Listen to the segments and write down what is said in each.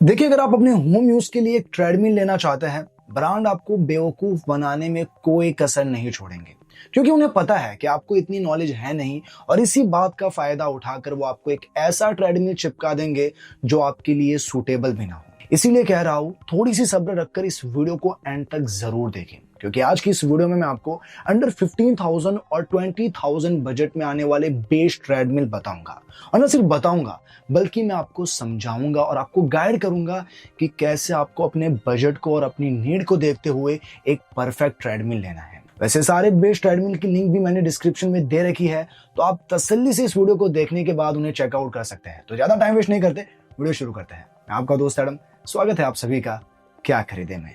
देखिए, अगर आप अपने होम यूज के लिए एक ट्रेडमिल लेना चाहते हैं, ब्रांड आपको बेवकूफ बनाने में कोई कसर नहीं छोड़ेंगे, क्योंकि उन्हें पता है कि आपको इतनी नॉलेज है नहीं और इसी बात का फायदा उठाकर वो आपको एक ऐसा ट्रेडमिल चिपका देंगे जो आपके लिए सूटेबल भी ना हो। इसीलिए कह रहा हूं, थोड़ी सी सब्र रखकर इस वीडियो को एंड तक जरूर देखें, क्योंकि आज की इस वीडियो में मैं आपको अंडर 15,000 और 20,000 बजट में आने वाले बेस्ट ट्रेडमिल बताऊंगा। और न सिर्फ बताऊंगा, बल्कि मैं आपको समझाऊंगा और आपको गाइड करूंगा कि कैसे आपको अपने बजट को और अपनी नीड को देखते हुए एक परफेक्ट ट्रेडमिल लेना है। वैसे सारे बेस्ट ट्रेडमिल की लिंक भी मैंने डिस्क्रिप्शन में दे रखी है, तो आप तसल्ली से इस वीडियो को देखने के बाद उन्हें चेकआउट कर सकते हैं। तो ज्यादा टाइम वेस्ट नहीं करते, वीडियो शुरू करते हैं। मैं आपका दोस्त एडम, स्वागत है आप सभी का क्या खरीदे में।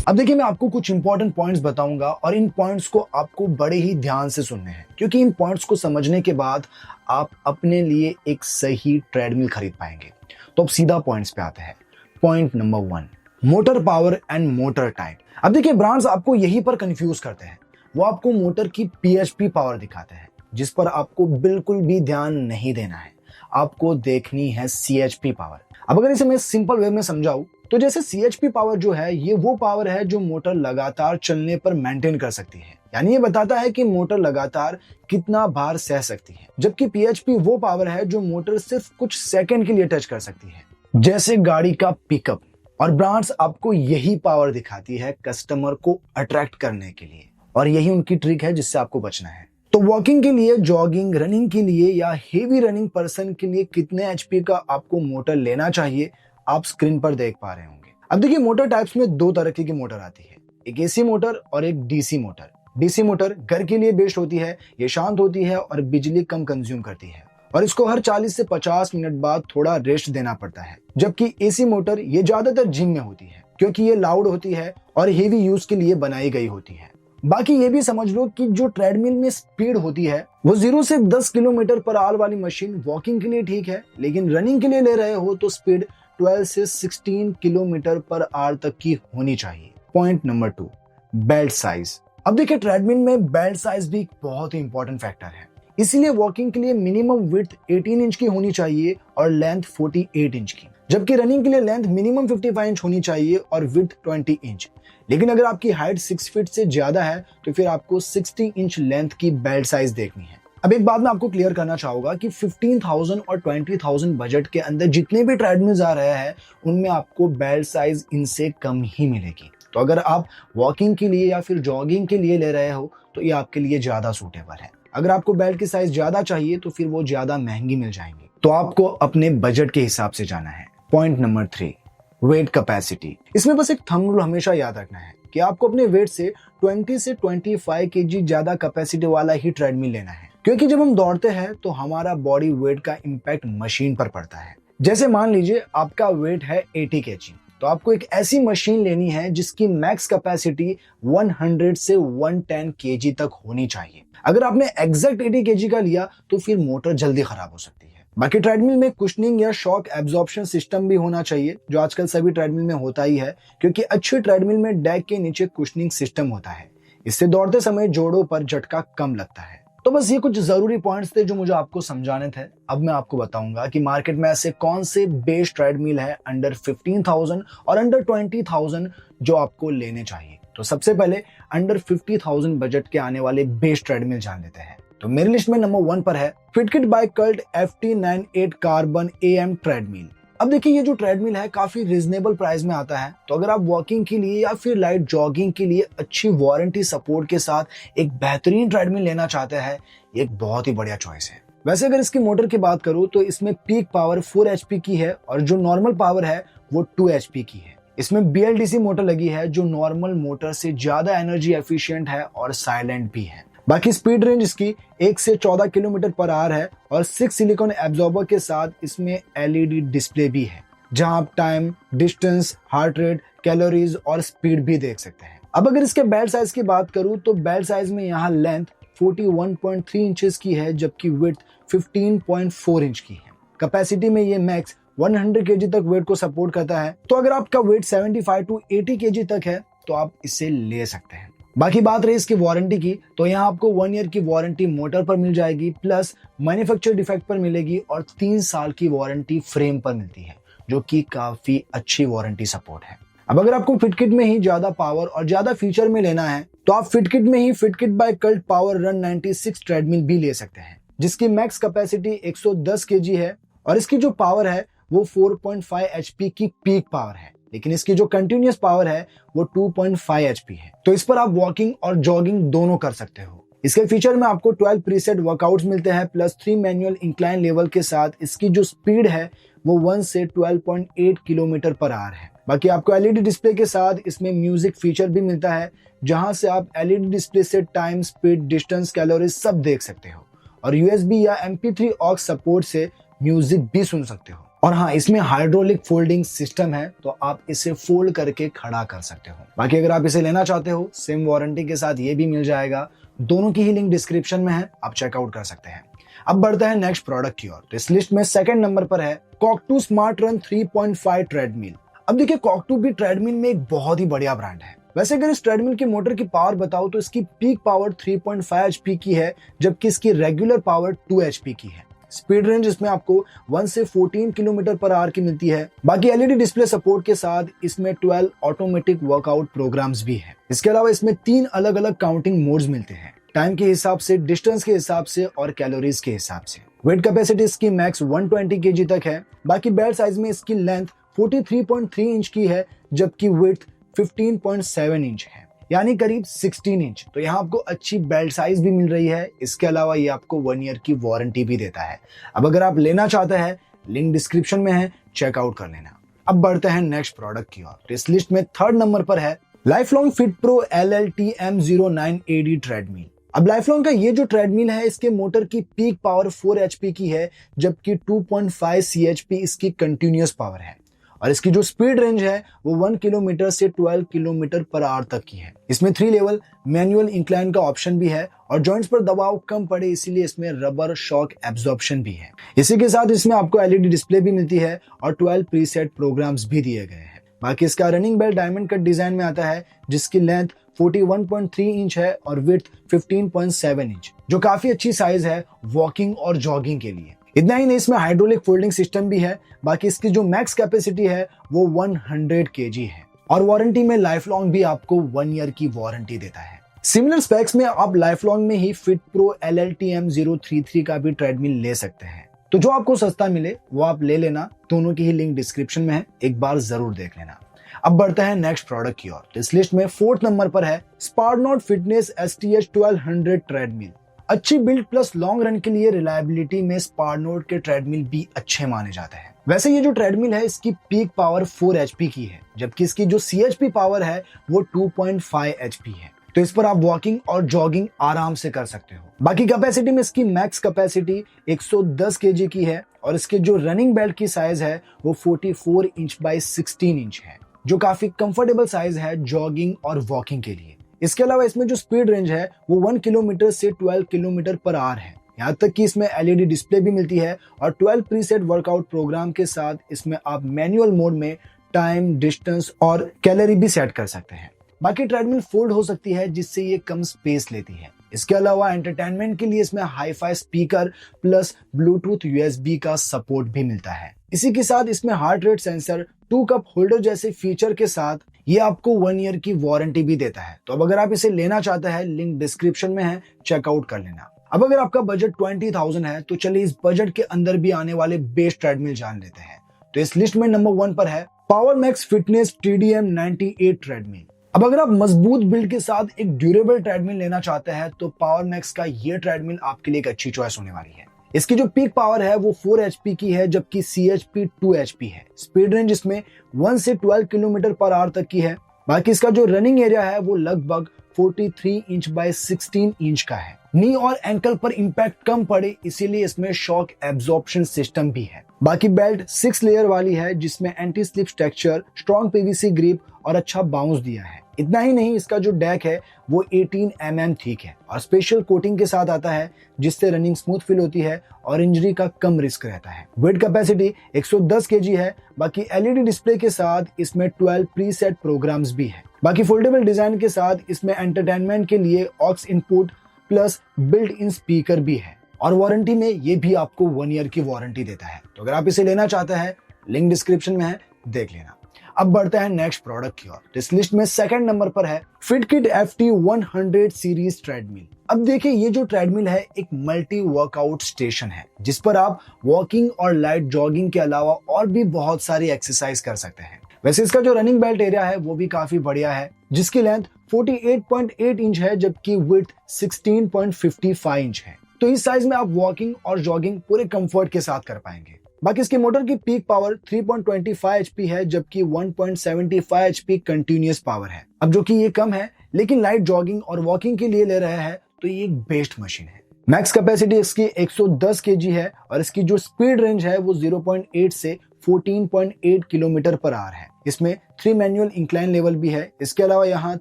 अब देखिए, मैं आपको कुछ इंपॉर्टेंट पॉइंट्स बताऊंगा और इन पॉइंट्स को आपको बड़े ही ध्यान से सुनने हैं, क्योंकि इन पॉइंट्स को समझने के बाद आप अपने लिए एक सही ट्रेडमिल खरीद पाएंगे। तो अब सीधा पॉइंट्स पे आते हैं। Point number 1, motor power and motor type. अब देखिए, ब्रांड्स आपको यहीं पर कंफ्यूज करते हैं। वो आपको मोटर की पीएचपी पावर दिखाते हैं, जिस पर आपको बिल्कुल भी ध्यान नहीं देना है। आपको देखनी है सीएचपी पावर। अब अगर इसे मैं सिंपल वे में समझाऊं, तो जैसे सीएचपी पावर जो है, ये वो पावर है जो मोटर लगातार चलने पर मेंटेन कर सकती है, यानी ये बताता है कि मोटर लगातार कितना भार सह सकती है। जबकि पीएचपी वो पावर है जो मोटर सिर्फ कुछ सेकंड के लिए टच कर सकती है, जैसे गाड़ी का पिकअप। और ब्रांड्स आपको यही पावर दिखाती है कस्टमर को अट्रैक्ट करने के लिए, और यही उनकी ट्रिक है जिससे आपको बचना है। तो वॉकिंग के लिए, जॉगिंग, रनिंग के लिए या हेवी रनिंग पर्सन के लिए कितने एचपी का आपको मोटर लेना चाहिए, आप स्क्रीन पर देख पा रहे होंगे। अब देखिए, मोटर टाइप्स में दो तरह की मोटर आती है, एक एसी मोटर और एक डीसी मोटर। डीसी मोटर घर के लिए बेस्ट होती है, ये शांत होती है और बिजली कम कंज्यूम करती है, और इसको हर 40 से 50 मिनट बाद थोड़ा रेस्ट देना पड़ता है। जबकि एसी मोटर ये ज्यादातर जिम में होती है, क्योंकि ये लाउड होती है और हेवी यूज के लिए बनाई गई होती है। बाकी ये भी समझ लो कि जो ट्रेडमिल में स्पीड होती है, वो 0 से 10 किलोमीटर पर आवर वाली मशीन वॉकिंग के लिए ठीक है, लेकिन रनिंग के लिए ले रहे हो तो स्पीड 12 से 16 किलोमीटर पर आवर तक की होनी चाहिए। Point number 2, belt size. अब देखिए, ट्रेडमिल में बेल्ट साइज भी एक बहुत ही इंपॉर्टेंट फैक्टर है। इसीलिए वॉकिंग के लिए मिनिमम विड्थ 18 इंच की होनी चाहिए और लेंथ 48 इंच की, जबकि रनिंग के लिए लेंथ मिनिमम 55 इंच होनी चाहिए और विड्थ 20 इंच। लेकिन अगर आपकी हाइट 6 फीट से ज्यादा है तो फिर आपको 60 इंच लेंथ की बेल्ट साइज देखनी है। अब एक बात मैं आपको क्लियर करना चाहूंगा कि 15,000 और 20,000 बजट के अंदर जितने भी ट्रेडमिल्स आ रहे हैं, उनमें आपको बेल्ट साइज इनसे कम ही मिलेगी। तो अगर आप वॉकिंग के लिए या फिर जॉगिंग के लिए ले रहे हो तो ये आपके लिए ज्यादा सूटेबल है। अगर आपको बेल्ट की साइज ज्यादा चाहिए तो फिर वो ज्यादा महंगी मिल जाएंगी। तो आपको अपने बजट के हिसाब से जाना है। Point number 3, wait capacity. इसमें बस एक थंब रूल हमेशा याद रखना है कि आपको अपने वेट से 20 से 25 केजी ज्यादा कैपेसिटी वाला ही ट्रेडमिल लेना है, क्योंकि जब हम दौड़ते हैं तो हमारा बॉडी वेट का इंपैक्ट मशीन पर पड़ता है। जैसे मान लीजिए आपका वेट है 80 केजी, तो आपको एक ऐसी मशीन लेनी है जिसकी मैक्स कैपेसिटी 100 से 110 केजी तक होनी चाहिए। अगर आपने एग्जैक्ट 80 केजी का लिया तो फिर मोटर जल्दी खराब हो सकती है। बाकी ट्रेडमिल में कुशनिंग या शॉक एब्जॉर्प्शन सिस्टम भी होना चाहिए, जो आजकल सभी ट्रेडमिल में होता ही है, क्योंकि अच्छी ट्रेडमिल में डेक के नीचे कुशनिंग सिस्टम होता है। इससे दौड़ते समय जोड़ों पर झटका कम लगता है। तो बस ये कुछ जरूरी पॉइंट्स थे जो मुझे आपको समझाने थे। अब मैं आपको बताऊंगा कि मार्केट में ऐसे कौन से बेस्ट ट्रेडमिल है अंडर 15,000 और अंडर 20,000 जो आपको लेने चाहिए। तो सबसे पहले अंडर 50,000 बजट के आने वाले बेस्ट ट्रेडमिल जान लेते हैं। तो मेरी लिस्ट में नंबर 1 पर है Fitkit by Cult FT98 carbon AM treadmill. अब देखिए, ये जो ट्रेडमिल है काफी रिजनेबल प्राइस में आता है, तो अगर आप वॉकिंग के लिए या फिर लाइट जॉगिंग के लिए अच्छी वारंटी सपोर्ट के साथ एक बेहतरीन ट्रेडमिल लेना चाहते हैं, ये एक बहुत ही बढ़िया चॉइस है। वैसे अगर इसकी मोटर की बात करूं तो इसमें पीक पावर 4 HP की है और जो नॉर्मल पावर है वो 2 HP की है। इसमें BLDC मोटर लगी है जो नॉर्मल मोटर से ज्यादा एनर्जी एफिशिएंट है और साइलेंट भी है। बाकी स्पीड रेंज इसकी 1 से 14 किलोमीटर पर आवर है और 6 सिलिकॉन एब्जॉर्बर के साथ इसमें LED डिस्प्ले भी है, जहां आप time, distance, heart rate, calories और स्पीड भी देख सकते हैं। अब अगर इसके बेल्ट साइज की बात करूं तो बेल्ट साइज में यहाँ लेंथ 41.3 इंचेस की है, जबकि विड्थ 15.4 इंच की है। कैपेसिटी में ये मैक्स 100 केजी तक वेट को सपोर्ट करता है। तो अगर आपका वेट 75 to 80 केजी तक है तो आप इसे ले सकते हैं। बाकी बात रही इसकी वारंटी की, तो यहाँ आपको 1 ईयर की वारंटी मोटर पर मिल जाएगी, प्लस मैन्युफैक्चर डिफेक्ट पर मिलेगी और 3 साल की वारंटी फ्रेम पर मिलती है, जो कि काफी अच्छी वारंटी सपोर्ट है। अब अगर आपको फिटकिट में ही ज्यादा पावर और ज्यादा फीचर में लेना है तो आप फिटकिट में ही Fitkit by Cult power run 96 treadmill भी ले सकते हैं, जिसकी मैक्स कैपेसिटी 110 केजी है और इसकी जो पावर है वो 4.5 एचपी की पीक पावर है, लेकिन इसकी जो कंटिन्यूअस पावर है वो 2.5 एचपी है। तो इस पर आप वॉकिंग और जॉगिंग दोनों कर सकते हो। इसके फीचर में आपको 12 प्रीसेट वर्कआउट्स मिलते हैं, प्लस 3 मैनुअल इंक्लाइन लेवल के साथ इसकी जो स्पीड है वो 1 से 12.8 किलोमीटर पर आवर है। बाकी आपको एलईडी डिस्प्ले के साथ इसमें म्यूजिक फीचर भी मिलता है, जहां से आप एलईडी डिस्प्ले से टाइम, स्पीड, डिस्टेंस, कैलोरीज सब देख सकते हो और यूएसबी या MP3 ऑक्स सपोर्ट से म्यूजिक भी सुन सकते हो। और हाँ, इसमें हाइड्रोलिक फोल्डिंग सिस्टम है, तो आप इसे फोल्ड करके खड़ा कर सकते हो। बाकी अगर आप इसे लेना चाहते हो सेम वारंटी के साथ ये भी मिल जाएगा, दोनों की ही लिंक डिस्क्रिप्शन में है, आप चेकआउट कर सकते हैं। अब बढ़ते हैं नेक्स्ट प्रोडक्ट की ओर। तो इस लिस्ट में सेकंड नंबर पर है कॉक2 स्मार्ट रन 3.5 ट्रेडमिल। अब देखिए, कॉक2 भी ट्रेडमिल में एक बहुत ही बढ़िया ब्रांड है। वैसे अगर इस ट्रेडमिल की मोटर की पावर बताओ तो इसकी पीक पावर 3.5 एचपी की है, जबकि इसकी रेगुलर पावर 2 एचपी की है। स्पीड रेंज इसमें आपको 1 से 14 किलोमीटर पर आवर की मिलती है। बाकी एलईडी डिस्प्ले सपोर्ट के साथ इसमें 12 ऑटोमेटिक वर्कआउट प्रोग्राम्स भी है। इसके अलावा इसमें 3 अलग अलग काउंटिंग मोड्स मिलते हैं, टाइम के हिसाब से, डिस्टेंस के हिसाब से और कैलोरीज के हिसाब से। वेट कैपेसिटी इसकी मैक्स 120 केजी तक है। बाकी बेल्ट साइज में इसकी लेंथ 43.3 इंच की है, जबकि विड्थ 15.7 इंच है, यानी करीब 16 इंच। तो यहाँ आपको अच्छी बेल्ट साइज भी मिल रही है। इसके अलावा ये आपको 1 ईयर की वारंटी भी देता है। अब अगर आप लेना चाहते हैं, लिंक डिस्क्रिप्शन में है, चेकआउट कर लेना। अब बढ़ते हैं नेक्स्ट प्रोडक्ट की ओर। तो इस लिस्ट में थर्ड नंबर पर है lifelong fit pro LLTM09AD treadmill. अब लाइफलॉन्ग का ये जो ट्रेडमिल है, इसके मोटर की पीक पावर 4 एचपी की है, जबकि 2.5 CHP इसकी कंटिन्यूअस पावर है और इसकी जो स्पीड रेंज है वो 1 किलोमीटर से 12 किलोमीटर पर आवर तक की है। इसमें 3 लेवल मैनुअल इंक्लाइन का ऑप्शन भी है और जॉइंट्स पर दबाव कम पड़े इसीलिए इसमें रबर शॉक एब्जॉर्प्शन भी है। इसी के साथ इसमें आपको एलईडी डिस्प्ले भी मिलती है और 12 प्रीसेट प्रोग्राम्स भी दिए गए हैं। बाकी इसका running belt diamond cut design में आता है, जिसकी लेंथ 41.3 इंच है और विड्थ 15.7 इंच, जो काफी अच्छी साइज है वॉकिंग और जॉगिंग के लिए। इतना ही नहीं, इसमें हाइड्रोलिक फोल्डिंग सिस्टम भी है। बाकी इसकी जो मैक्स कैपेसिटी है वो 100 केजी है और वारंटी में लाइफ लॉन्ग भी आपको 1 ईयर की वारंटी देता है। सिमिलर स्पेक्स में आप लाइफ लॉन्ग में ही फिट प्रो LLTM033 का भी ट्रेडमिल ले सकते हैं। तो जो आपको सस्ता मिले वो आप ले लेना, दोनों की ही लिंक डिस्क्रिप्शन में है, एक बार जरूर देख लेना। अब बढ़ते हैं नेक्स्ट प्रोडक्ट की ओर। इस लिस्ट में फोर्थ नंबर पर है स्पारनॉट फिटनेस STH 1200 ट्रेडमिल। अच्छी बिल्ड प्लस लॉन्ग रन के लिए रिलायबिलिटी में स्पारनॉट के ट्रेडमिल भी अच्छे माने जाते हैं। वैसे ये जो ट्रेडमिल है, इसकी पीक पावर 4 एचपी की है, जबकि इसकी जो CHP पावर है वो 2.5 एचपी है। तो इस पर आप वॉकिंग और जॉगिंग आराम से कर सकते हो। बाकी कैपेसिटी में इसकी मैक्स कैपेसिटी 110 केजी की है और इसके जो रनिंग बेल्ट की साइज है वो 44 इंच बाय 16 इंच है, जो काफी कंफर्टेबल साइज है जॉगिंग और वॉकिंग के लिए। इसके अलावा इसमें जो स्पीड रेंज है वो 1 किलोमीटर से 12 किलोमीटर पर आवर है। यहाँ तक कि इसमें एलईडी डिस्प्ले भी मिलती है और 12 प्रीसेट वर्कआउट प्रोग्राम के साथ इसमें आप मैनुअल मोड में टाइम, डिस्टेंस और कैलोरी भी सेट कर सकते हैं। बाकी ट्रेडमिल फोल्ड हो सकती है, जिससे ये कम स्पेस लेती है। इसके अलावा एंटरटेनमेंट के लिए इसमें hi fi speaker plus Bluetooth USB का सपोर्ट भी मिलता है। इसी के साथ इसमें heart rate sensor, 2 cup holder जैसे फीचर के साथ ये आपको 1 ईयर की वारंटी भी देता है। तो अब अगर आप इसे लेना चाहते हैं, लिंक डिस्क्रिप्शन में है, चेकआउट कर लेना। अब अगर आपका बजट 20,000 है तो चलिए इस बजट के अंदर भी आने वाले बेस्ट ट्रेडमिल जान लेते हैं। तो इस लिस्ट में नंबर 1 पर है power max fitness TDM98 treadmill. अब अगर आप मजबूत बिल्ड के साथ एक ड्यूरेबल ट्रेडमिल लेना चाहते हैं तो पावर मैक्स का ये ट्रेडमिल आपके लिए एक अच्छी चॉइस होने वाली है। इसकी जो पीक पावर है वो 4 एचपी की है, जबकि CHP 2 एचपी है। स्पीड रेंज इसमें 1 से 12 किलोमीटर पर आवर तक की है। बाकी इसका जो रनिंग एरिया है वो लगभग 43 इंच बाय 16 इंच का है। नी और एंकल पर इंपैक्ट कम पड़े इसीलिए इसमें शॉक एब्जॉर्प्शन सिस्टम भी है। बाकी बेल्ट 6 लेयर वाली है, जिसमें anti slip structure, strong PVC grip और अच्छा बाउंस दिया है। इतना ही नहीं, इसका जो डेक है वो 18 mm थिक है और स्पेशल कोटिंग के साथ आता है जिससे रनिंग स्मूथ फील होती है और इंजरी का कम रिस्क रहता है। वेट कैपेसिटी 110 kg है। बाकी एलईडी डिस्प्ले के साथ इसमें 12 प्रीसेट प्रोग्राम्स भी है। बाकी फोल्डेबल डिजाइन के साथ इसमें एंटरटेनमेंट के लिए aux input plus built in speaker भी है और वारंटी में ये भी आपको 1 ईयर की वारंटी देता है। तो अगर आप इसे लेना चाहते हैं, लिंक डिस्क्रिप्शन में है, देख लेना। अब बढ़ते हैं नेक्स्ट प्रोडक्ट की ओर। इस लिस्ट में सेकंड नंबर पर है फिटकिट FT100 सीरीज ट्रेडमिल। अब देखिए, ये जो ट्रेडमिल है एक मल्टी वर्कआउट स्टेशन है जिस पर आप वॉकिंग और लाइट जॉगिंग के अलावा और भी बहुत सारी एक्सरसाइज कर सकते हैं। वैसे इसका जो रनिंग बेल्ट एरिया है वो भी काफी बढ़िया है जिसकी लेंथ 48.8 इंच है जबकि विड्थ 16.55 इंच है। तो इस साइज में आप वॉकिंग और जॉगिंग पूरे कंफर्ट के साथ कर पाएंगे। बाकी इसके मोटर की पीक पावर 3.25 HP है जबकि 1.75 HP कंटिन्यूअस पावर है। अब जो कि ये कम है, लेकिन लाइट जॉगिंग और वॉकिंग के लिए ले रहे हैं तो ये एक बेस्ट मशीन है। मैक्स कैपेसिटी इसकी 110 kg है और इसकी जो स्पीड रेंज है वो 0.8 से 14.8 किलोमीटर पर आवर है। इसमें 3 मैनुअल इंक्लाइन लेवल भी है। इसके अलावा यहाँ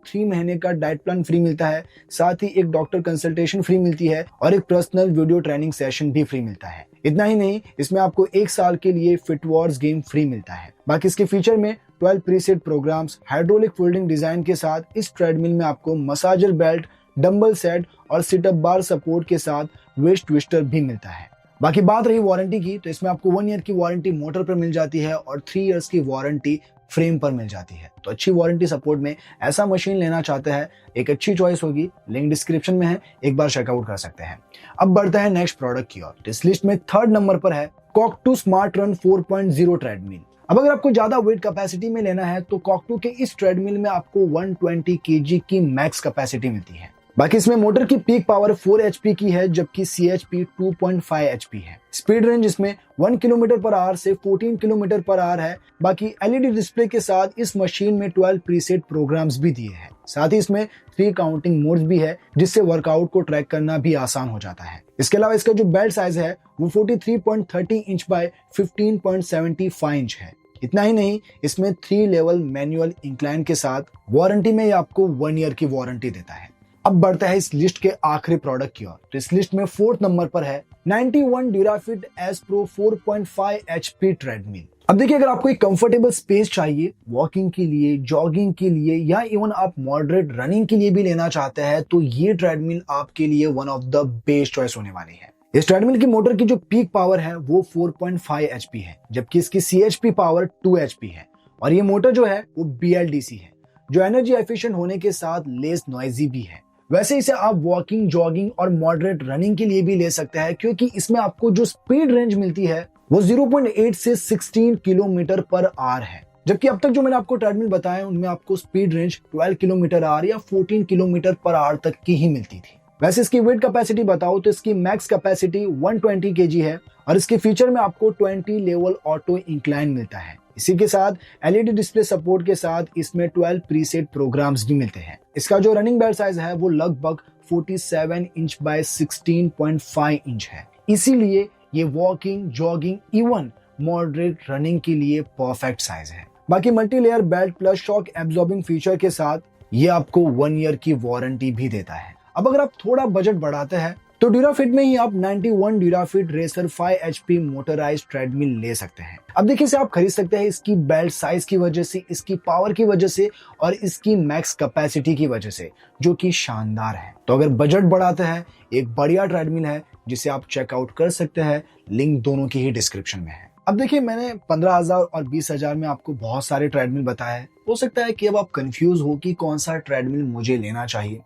3 महीने का डाइट प्लान फ्री मिलता है, साथ ही एक डॉक्टर कंसल्टेशन फ्री मिलती है और एक पर्सनल वीडियो ट्रेनिंग सेशन भी फ्री मिलता है। इतना ही नहीं, इसमें आपको 1 साल के लिए फिट वॉर्स गेम फ्री मिलता है। बाकी इसके फीचर में 12 preset programs, hydraulic folding design के साथ इस ट्रेडमिल में आपको मसाजर बेल्ट, डंबल सेट और सिटअप बार सपोर्ट के साथ वेस्ट ट्विस्टर भी मिलता है। बाकी बात रही वारंटी की, तो इसमें आपको 1 ईयर की वारंटी मोटर पर मिल जाती है और 3 इयर्स की वारंटी फ्रेम पर मिल जाती है। तो अच्छी वारंटी सपोर्ट में ऐसा मशीन लेना चाहते हैं, एक अच्छी चॉइस होगी। लिंक डिस्क्रिप्शन में है, एक बार चेकआउट कर सकते हैं। अब बढ़ते हैं नेक्स्ट प्रोडक्ट की ओर। इस लिस्ट में थर्ड नंबर पर है कॉक2 स्मार्ट रन 4.0 ट्रेडमिल। अब अगर आपको ज्यादा वेट कैपेसिटी में लेना है तो कॉक2 के इस ट्रेडमिल में आपको 120 kg की मैक्स कैपेसिटी मिलती है। बाकी इसमें मोटर की पीक पावर 4 HP की है जबकि CHP 2.5 HP है। स्पीड रेंज इसमें 1 किलोमीटर पर आवर से 14 किलोमीटर पर आवर है। बाकी एलईडी डिस्प्ले के साथ इस मशीन में 12 प्रीसेट प्रोग्राम्स भी दिए हैं। साथ ही इसमें 3 काउंटिंग मोड्स भी है जिससे वर्कआउट को ट्रैक करना भी आसान हो जाता है। इसके अलावा इसका जो बेल्ट साइज है वो 43.30 इंच बाय 15.75 इंच है। इतना ही नहीं, इसमें 3 लेवल मैनुअल इंक्लाइन के साथ वारंटी में आपको 1 ईयर की वारंटी देता है। अब बढ़ता है इस लिस्ट के आखिरी प्रोडक्ट की ओर। तो इस लिस्ट में 4th नंबर पर है 91 ड्यूराफिट एस प्रो 4.5 HP ट्रेडमिल। अब देखिए, अगर आपको एक कंफर्टेबल स्पेस चाहिए वॉकिंग के लिए, जॉगिंग के लिए या इवन आप मॉडरेट रनिंग के लिए भी लेना चाहते हैं तो ये ट्रेडमिल आपके लिए one of the best choice होने वाली है। इस ट्रेडमिल की मोटर की जो पीक पावर है वो 4.5 HP है जबकि इसकी CHP पावर 2 HP है और ये मोटर जो है वो BLDC है जो एनर्जी एफिशिएंट होने के साथ लेस नॉइजी भी है। वैसे इसे आप वॉकिंग, जॉगिंग और मॉडरेट रनिंग के लिए भी ले सकते हैं क्योंकि इसमें आपको जो स्पीड रेंज मिलती है वो 0.8 से 16 किलोमीटर पर आवर है। जबकि अब तक जो मैंने आपको ट्रेडमिल बताया उनमें आपको स्पीड रेंज 12 किलोमीटर आवर या 14 किलोमीटर पर आवर तक की ही मिलती थी। वैसे इसकी वेट कैपेसिटी बताओ तो इसकी मैक्स कैपेसिटी 120 kg है और इसके फीचर में आपको 20 लेवल ऑटो इंक्लाइन मिलता है। इसी के साथ एलईडी डिस्प्ले सपोर्ट के साथ इसमें 12 प्रीसेट प्रोग्राम्स भी मिलते हैं। इसका जो रनिंग बेल्ट साइज है वो लगभग 47 इंच बाय 16.5 इंच है। इसीलिए ये walking, jogging, even moderate running के लिए परफेक्ट साइज है। बाकी multi layer belt plus shock absorbing feature के साथ ये आपको 1 ईयर की वारंटी भी देता है। अब अगर आप थोड़ा बजट बढ़ाते हैं तो ड्यूराफिट में ही आप 91 ड्यूराफिट रेसर 5 HP मोटराइज्ड ट्रेडमिल ले सकते हैं। अब देखिए, इसे आप खरीद सकते हैं इसकी बेल्ट साइज की वजह से, इसकी पावर की वजह से और इसकी मैक्स कैपेसिटी की वजह से जो कि शानदार है। तो अगर बजट बढ़ाते हैं, एक बढ़िया ट्रेडमिल है जिसे आप चेकआउट कर सकते हैं। लिंक दोनों की ही डिस्क्रिप्शन में है। अब देखिए, मैंने 15,000 और 20,000 में आपको बहुत सारे ट्रेडमिल बताए। हो सकता है कि अब आप कंफ्यूज हो कि कौन सा ट्रेडमिल मुझे लेना चाहिए।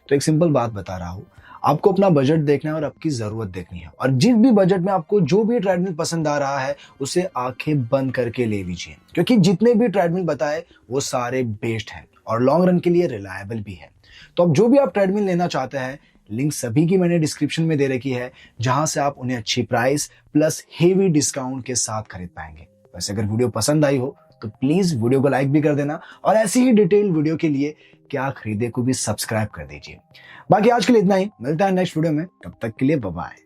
तो एक सिंपल बात बता रहा हूँ, आपको अपना बजट देखना है और आपकी जरूरत देखनी है और जिस भी बजट में आपको जो भी ट्रेडमिल पसंद आ रहा है उसे आंखें बंद करके ले लीजिए क्योंकि जितने भी ट्रेडमिल बताए वो सारे बेस्ट हैं और लॉन्ग रन के लिए रिलायबल भी है। तो अब जो भी आप ट्रेडमिल लेना चाहते हैं, लिंक सभी की मैंने डिस्क्रिप्शन में दे रखी है जहां से आप उन्हें अच्छी प्राइस प्लस हेवी डिस्काउंट के साथ खरीद पाएंगे। वैसे अगर वीडियो पसंद आई हो तो प्लीज वीडियो को लाइक भी कर देना और ऐसी ही डिटेल वीडियो के लिए क्या खरीदे को भी सब्सक्राइब कर दीजिए। बाकी आज के लिए इतना ही, मिलता है नेक्स्ट वीडियो में, तब तक के लिए बाय बाय।